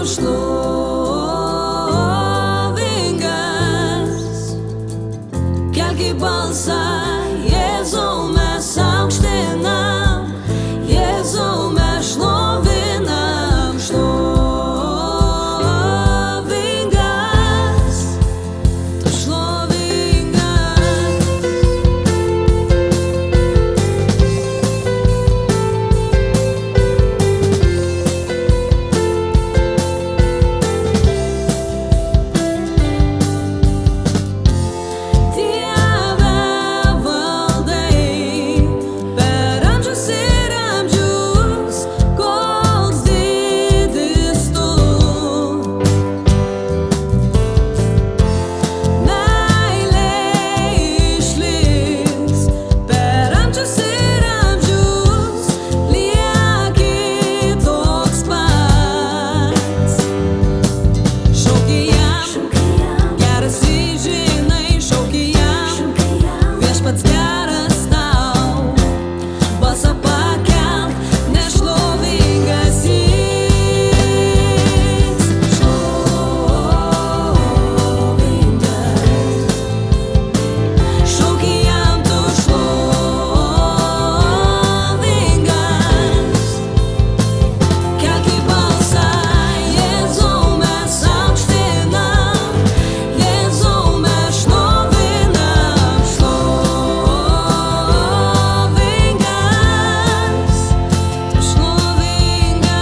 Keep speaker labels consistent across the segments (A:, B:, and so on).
A: šlovingas. Kelki balsą, Jėzau, mes aukštinam, Jėzau, mes šlovinam, šlovingas, tu šlovingas. Dieve valdai per amžius ir amžius, koks didis tu. Meilė išliks per amžius ir amžius, lieki toks pats. Šauki jam, geras žinai, šauki jam, viešpats geras tau. Balsą pakelk, nes šlovingas jis, šlovingas. Šauki jam, tu šlovingas. Kelki balsą, Jėzau, mes aukštinam, Jėzau, mes šlovinam, šlovingas, tu šlovingas.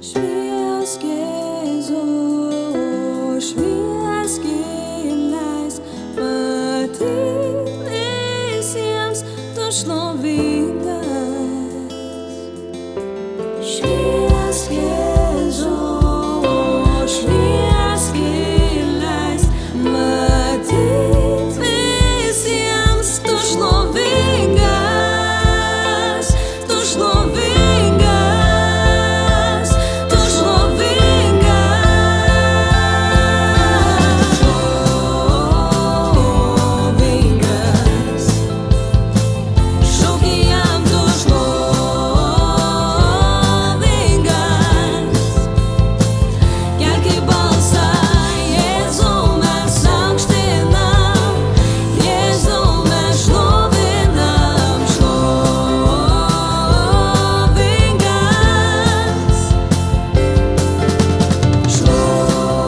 A: Šviesk Jėzau, šviesk ir leisk matyt visiems, tu šlovingas. Šviesk Jėzau, šviesk ir leisk matyt visiems, tu šlovingas, tu šlovingas, tu šlovingas, šlovingas. Šauki jam, tu šlovingas. Kelki balsą, Jėzau, mes aukštinam, Jėzau, mes šlovinam, šlovingas, šlovingas.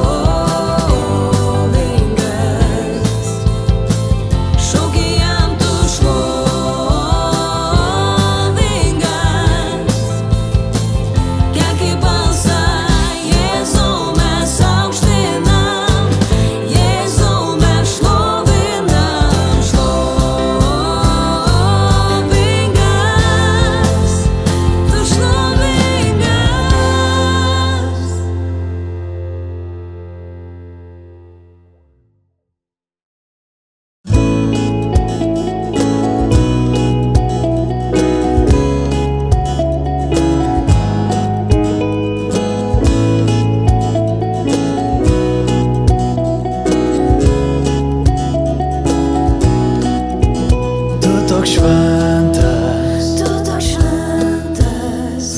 A: Šauki jam, tu šlovingas. Kelki balsą, Jėzau, mes aukštinam, Jėzau, mes šlovinam, šlovingas, tu šlovingas.
B: Tu toks šventas,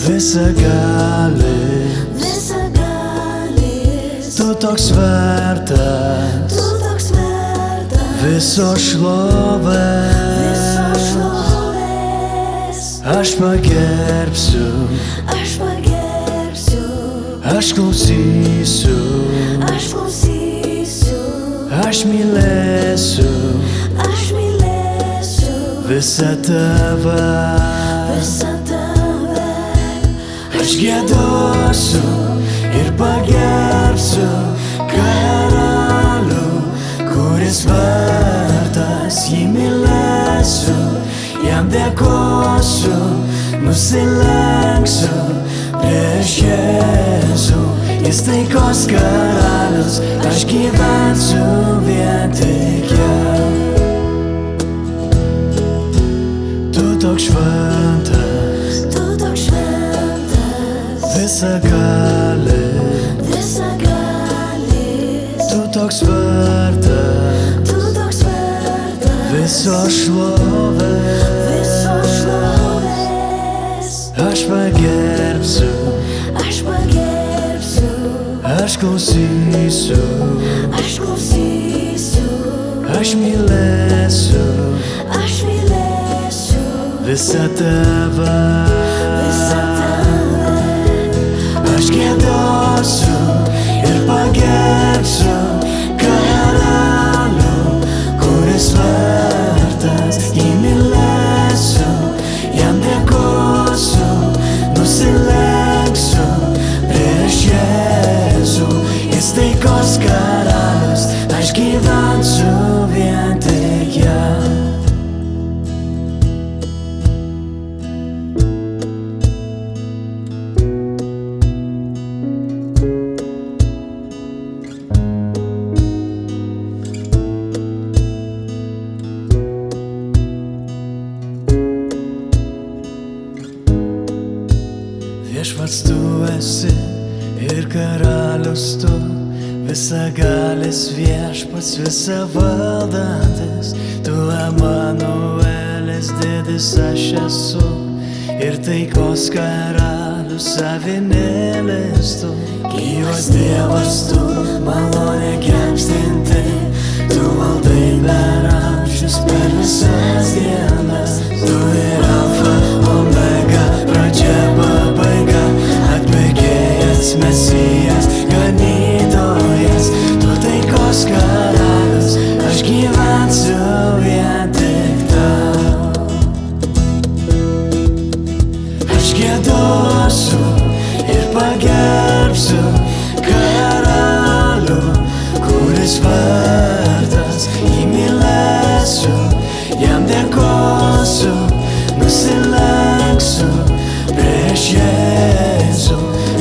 B: visagalis, tu toks vertas visos šlovės. Aš pagerbsiu, aš klausysiu, aš mylėsiu visą tave. Aš giedosiu ir pagerbsiu karalių, kuris vertas, jį mylėsiu, jam dėkosiu, nusilenksiu prieš Jėzų. Jis taikos karalius, aš gyvensiu vien tik jam. Tu toks šventas, visagalis, toks vertas visos šlovės. Aš pagerbsiu, aš klausysiu, aš mylėsiu visą tave. Aš giedosiu ir pagerbsiu karalių, kuris vertas, jį mylėsiu, jam dėkosiu, nusilenksiu prieš Jėzų. Jis taikos karalius, aš gyvensiu vien tik jam. Viešpats tu esi ir karalius tu, visagalis viešpats, visa valdantis. Tu Emanuelis, didis aš esu ir taikos karalius, avinėlis tu. Gyvas Dievas tu, malonė gelbstinti, tu valdai per amžius, per visas dienas. Tu ir Alfa, Omega, pradžia, pabaiga, atpirkėjas, Mesijas, ganytojas. Tu taikos karalius, aš gyvensiu vien tik tau. Aš giedosiu ir pagerbsiu karalių, kuris vertas, jį mylėsiu, jam dėkosiu, nusilenksiu prieš Jėzų.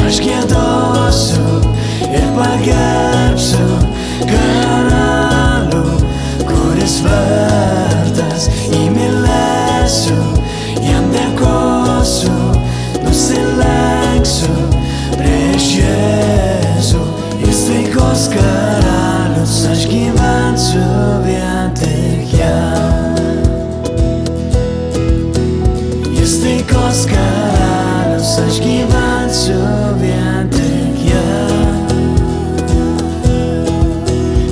B: Aš giedosiu ir pagerbsiu karalių, kuris vertas, jį mylėsiu, jam dėkosiu, nusilenksiu prieš Jėzų. Jis taikos karalius, aš gyvensiu vien tik jam. Jis taikos karalius, aš gyvensiu vien tik jam.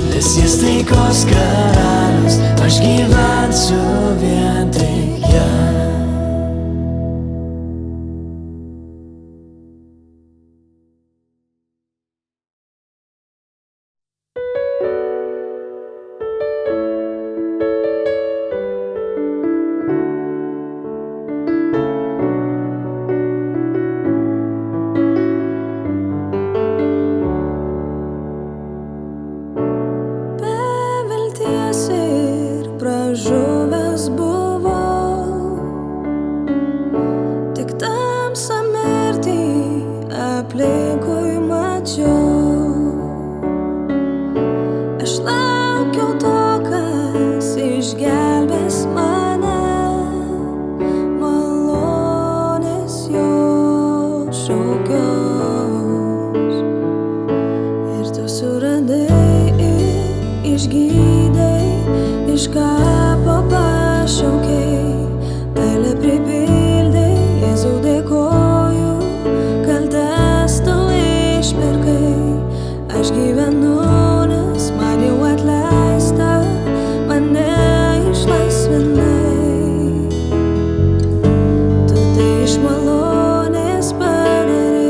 B: Nes jis taikos karalius, aš gyvensiu vien tik jam.
A: Pražuvęs buvau, tik tamsą mirtį aplinkui mačiau. Aš laukiau to, kas išgelbės mane, malonės jo šaukiaus. Ir tu suradai ir išgydai, iš kapo pašaukei, meilę pripildai, Jėzau dėkoju, kaltes tu išpirkai. Aš gyvenu, nes man jau atleista, mane išlaisvinai. Tu tai iš malonės padarei.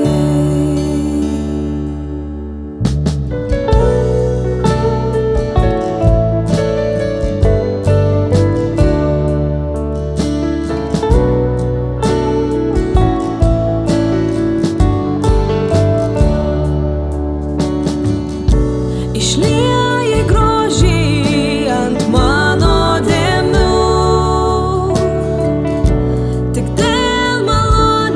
A: Išlieji grožį ant mano dėmių, tik dėl malonės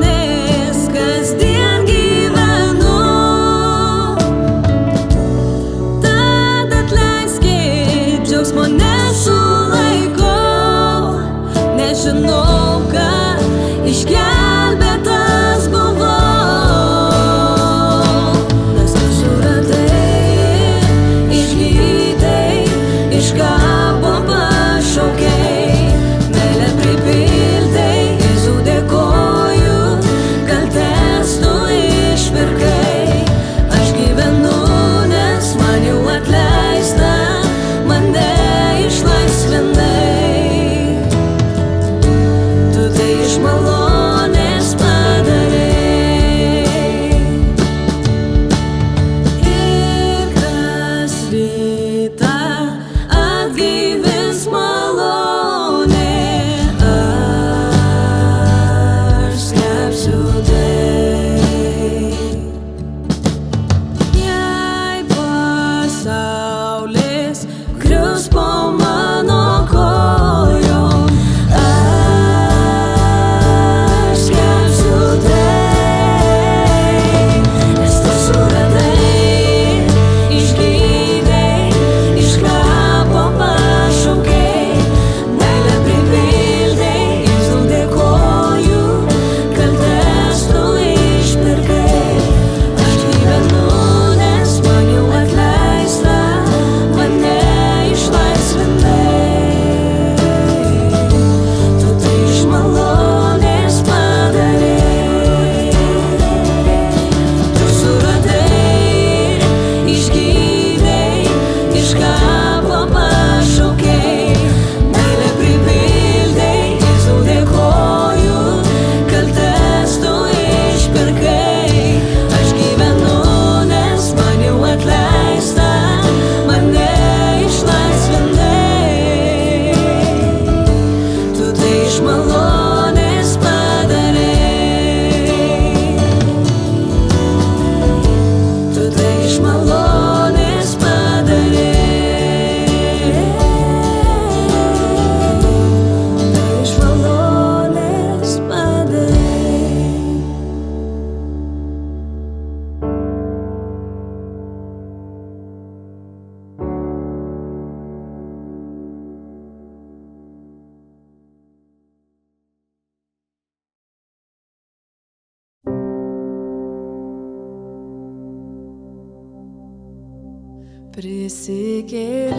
A: Prisikėlimo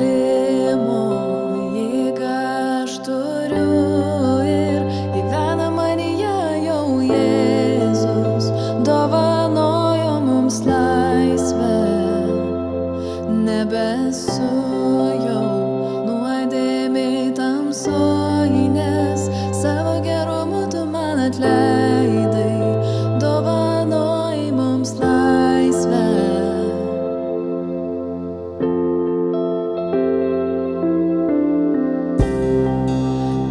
A: jėgą aš turiu ir gyvena manyje jau Jėzus, dovanojo mums laisvę. Nebesu jau nuodėmėj tamsoj, nes savo gerumu tu man atleidai, dovanoj mums laisvę.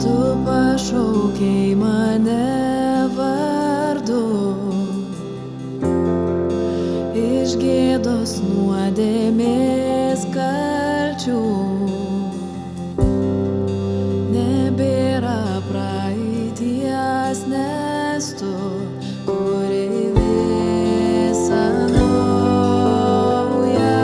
A: Tu pašaukei mane vardu, iš gėdos nuodėmės kalčių. Nebėra praeities, nes tu kuri visą naują.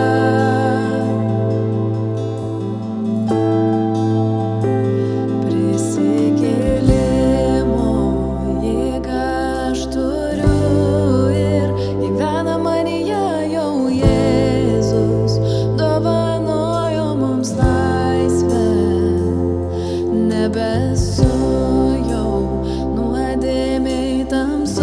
A: Prisikėlimo jėgą aš turiu ir gyvena manyje jau Jėzus, dovanojo mums laisvę. Nebesu jau nuodėmėj tamsoj.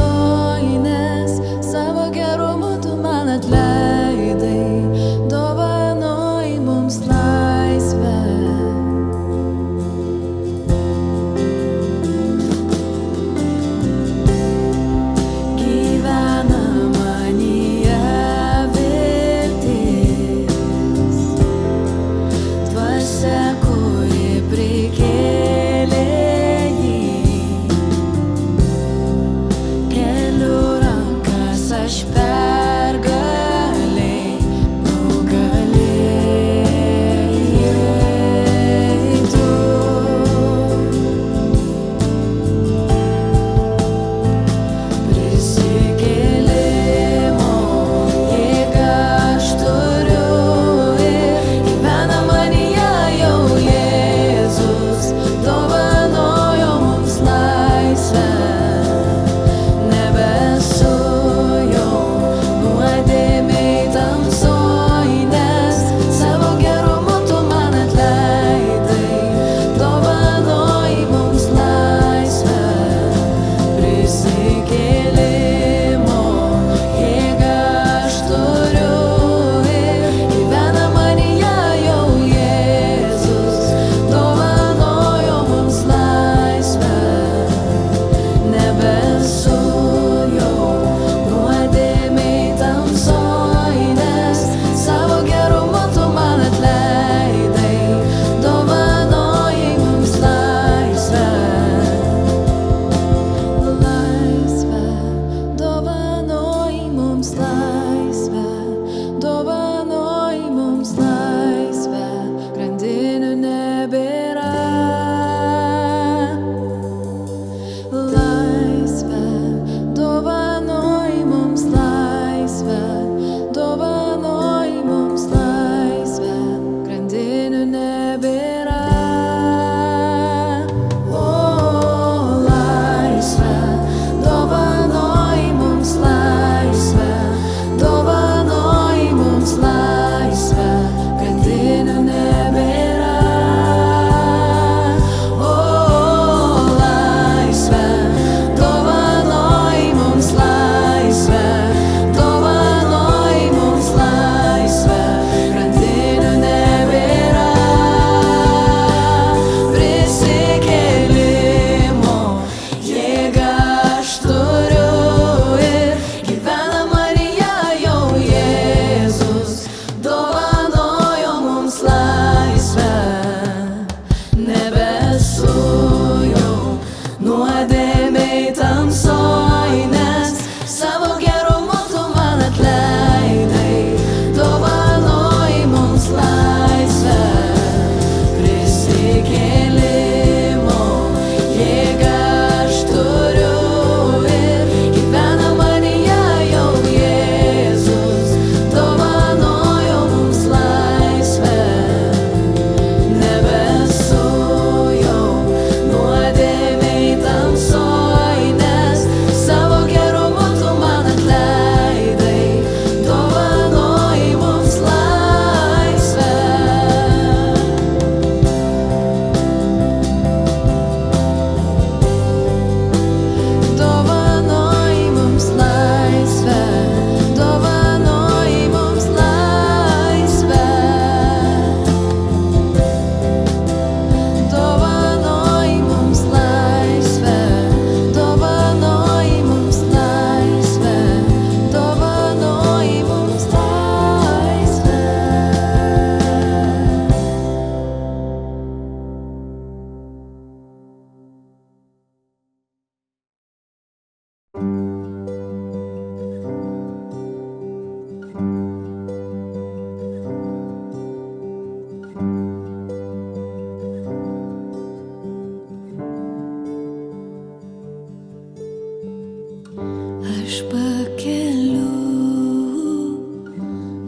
A: Aš pakeliu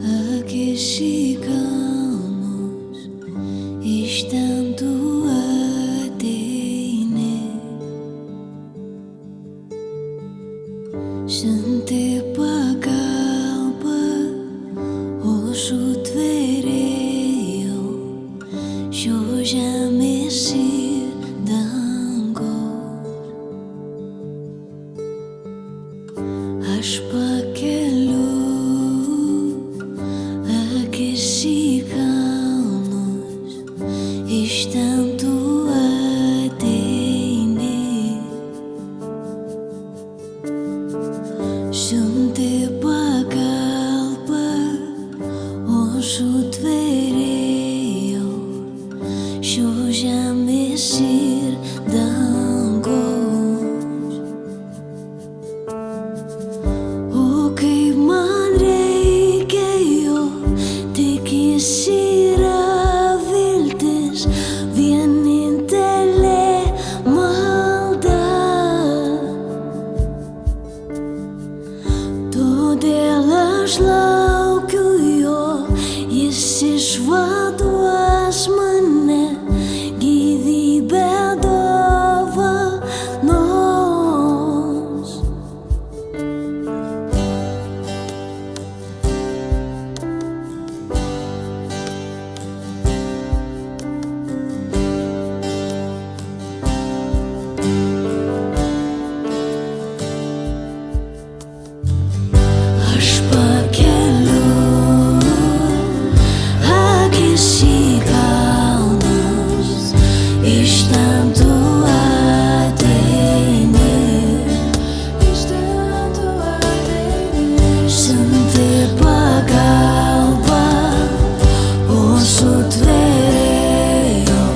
A: akis į kalnus, iš ten tu ateini, siunti pagalbą, o sutvėrėjau šios žemės ir dangaus. Aš pakeliu akis į kalnus, iš ten tu ateini, siunti pagalbą, o sutvėrėjau šios žemės ir dangaus. O kaip man reikia jo, tik jis yra viltis, vienintelė malda. Todėl aš laukiu jo, jis išvaduos mane, gyvybę dovanos. Aš pakeliu akis į kalnus, iš ten tu ateini, siunti pagalbą, o sutvėrėjau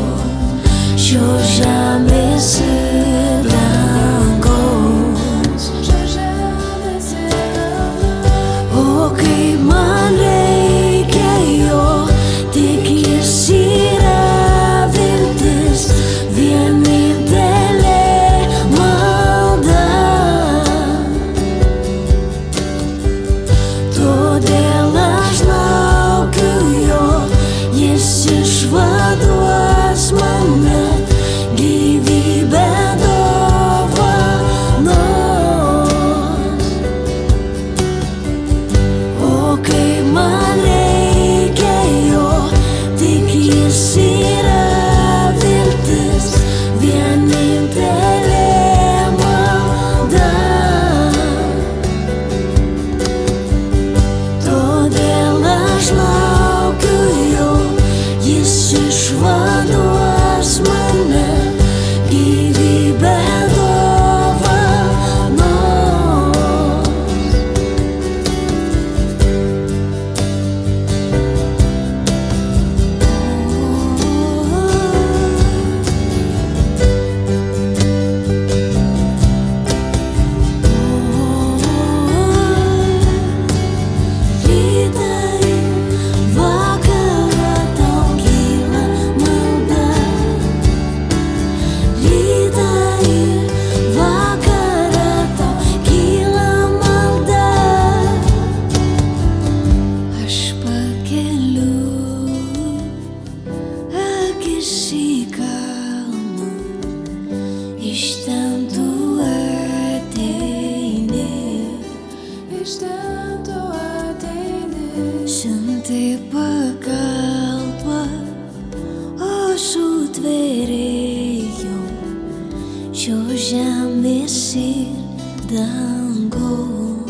A: šios žemės ir dangaus. O kaip man reikia jo, tik jis yra viltis, vienintelė malda. Todėl aš laukiu jo, jis išvaduos mane, gyvybę dovanos. O kaip man reikia jo, tik jis yra viltis, vienintelė malda. Todėl aš laukiu jo, jis išvaduos mane, gyvybę dovanos. Rytą ir vakarą tau kyla malda. Rytą ir vakarą tau kyla malda. Aš pakeliu akis į kalnus, iš ten tu ateini, siunti pagalbą, o sutvėrėjau šios žemės ir dangaus.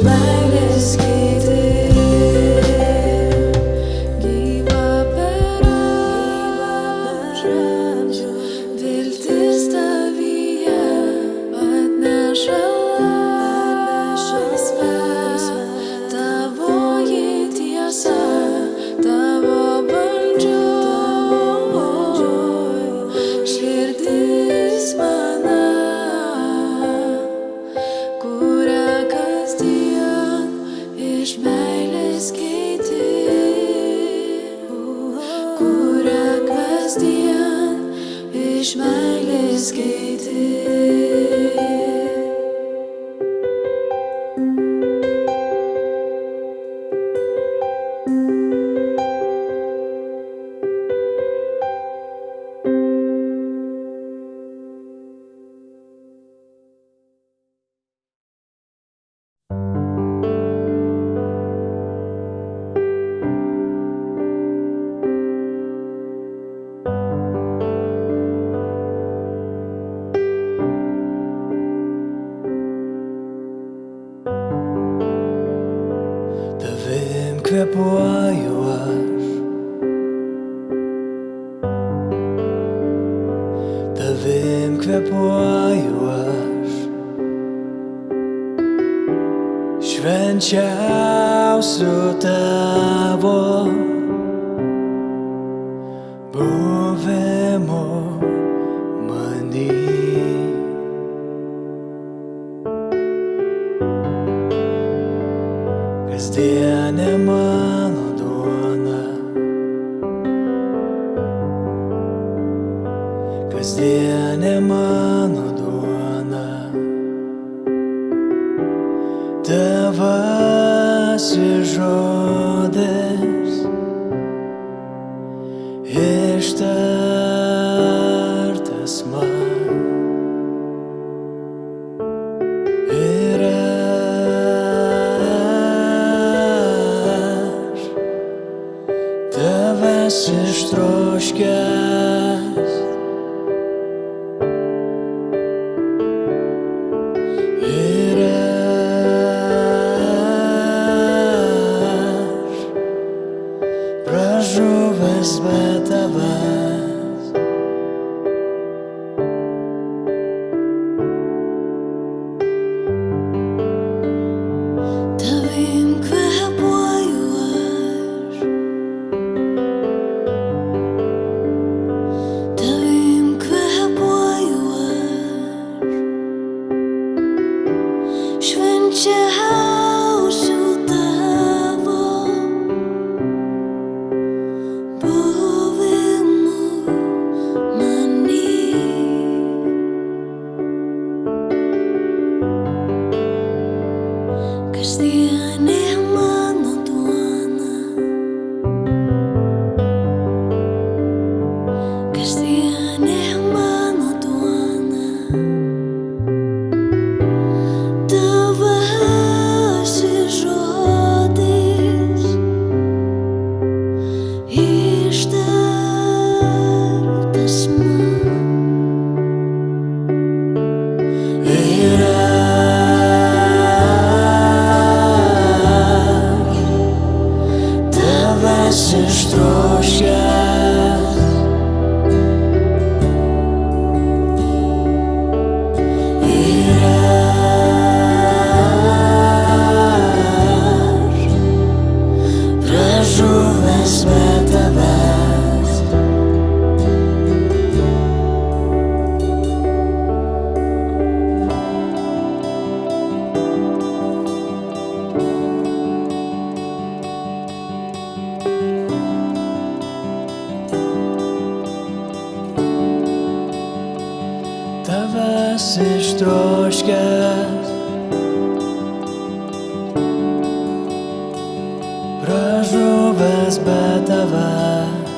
A: meilės keiti. Gyva per amžių, viltis tavyje atneša laisvę. Tavoji tiesa, tavo valdžioj, širdis mana, kurią kasdien iš meilės keiti, kurią kasdien iš meilės keiti.
B: Tavim kvėpuoju aš, tavim kvėpuoju aš, švenčiausiu tavo buvimu many. Kasdienė mano duona, kasdienė mano duona, tavasis žodis ištartas man. Ir aš tavęs ištroškęs, ir aš pražuvęs be tavęs.
A: Tavim kvėpuoju aš, tavim kvėpuoju aš, švenčiausiu tavo buvimu many. Kasdienė mano duona, kasdienė mano duona, tavasis žodis ištartas man.
B: Ir tavęs ištroškęs, ir aš pražuvęs be tavęs. Tavęs ištroškęs, pražuvęs be tavęs.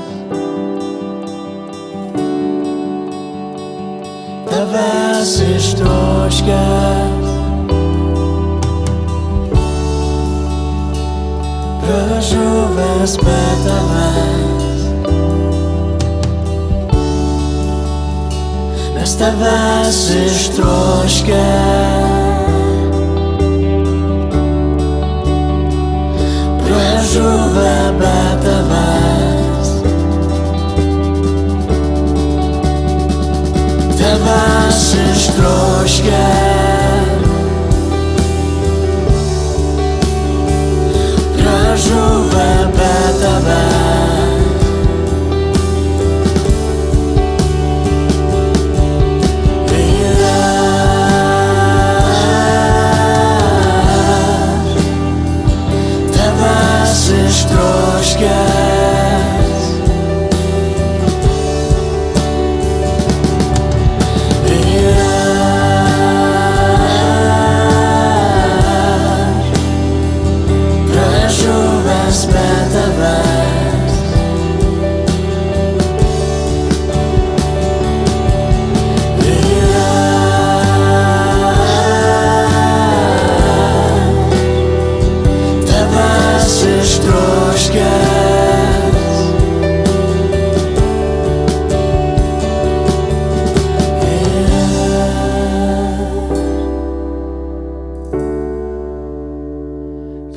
B: Tavęs ištroškęs, pražuvęs be tavęs. Mes tavęs ištroškę,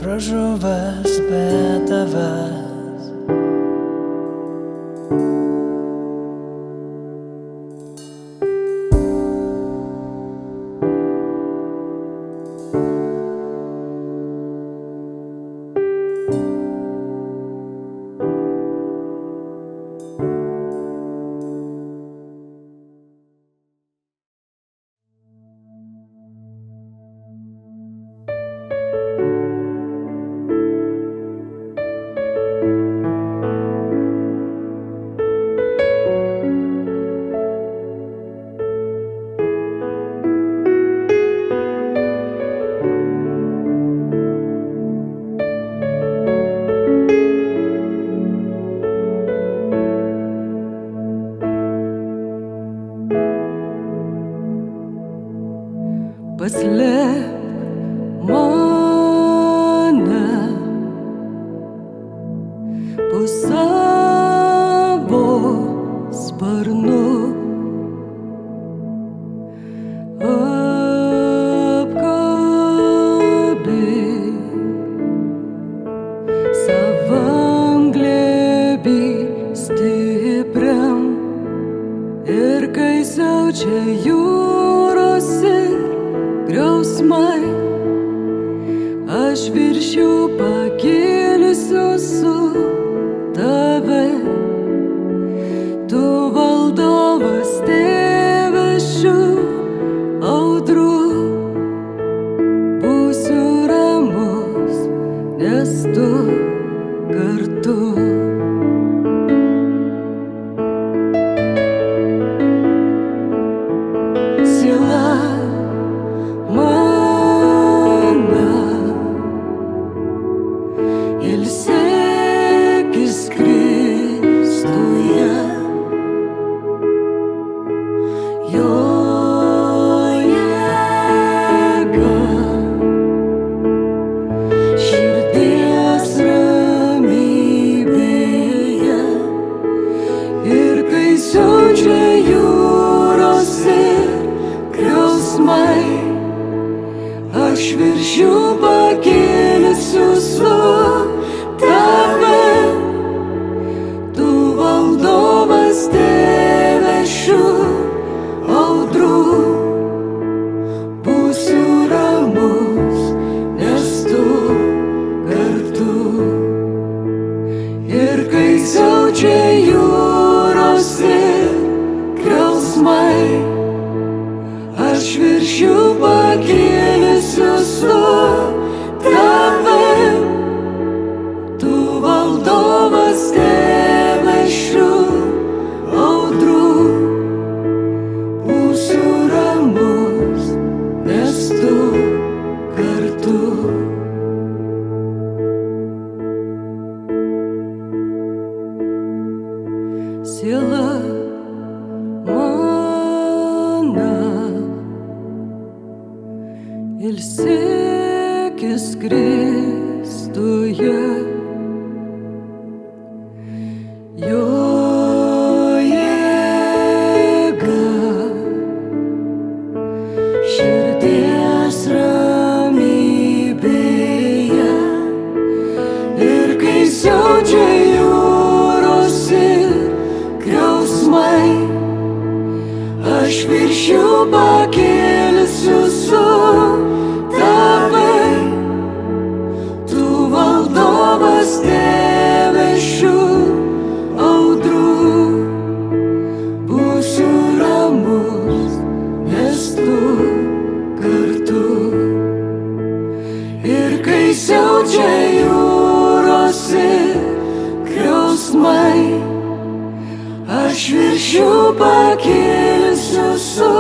B: pražuvęs be tavęs.
C: Paslėpk mane po savo sparnu, apkabink savam glėby stipriam, ir kai siaučia jūros ir griausmai, aš virš jų pakėlsiu su tave. Tu valdovas tėve šių audrų, būsiu ramus, nes tu kartu. Siela mana, ilsėkis Kristuje, jo jėga, širdies ramybėje, ir kai siaučia jūros ir griausmai, aš virš jų pakėlsiu su tave. Tu valdovas tėve šių audrų, būsiu ramus, nes tu kartu. Ir kai siaučia jūros ir griausmai, aš virš jų pakėlsiu su tave. Tu valdovas tėve šių audrų, būsiu ramus, nes tu kartu. Siela mana, ilsėkis Kristuje, jo jėga, širdies ramybėje, ir kai siaučia jūros ir griausmai, aš virš jų pakėlsiu su tave. Tu valdovas tėve šių audrų, būsiu ramus, nes tu kartu. Ir kai siaučia jūros ir griausmai, aš virš jų pakėlsiu su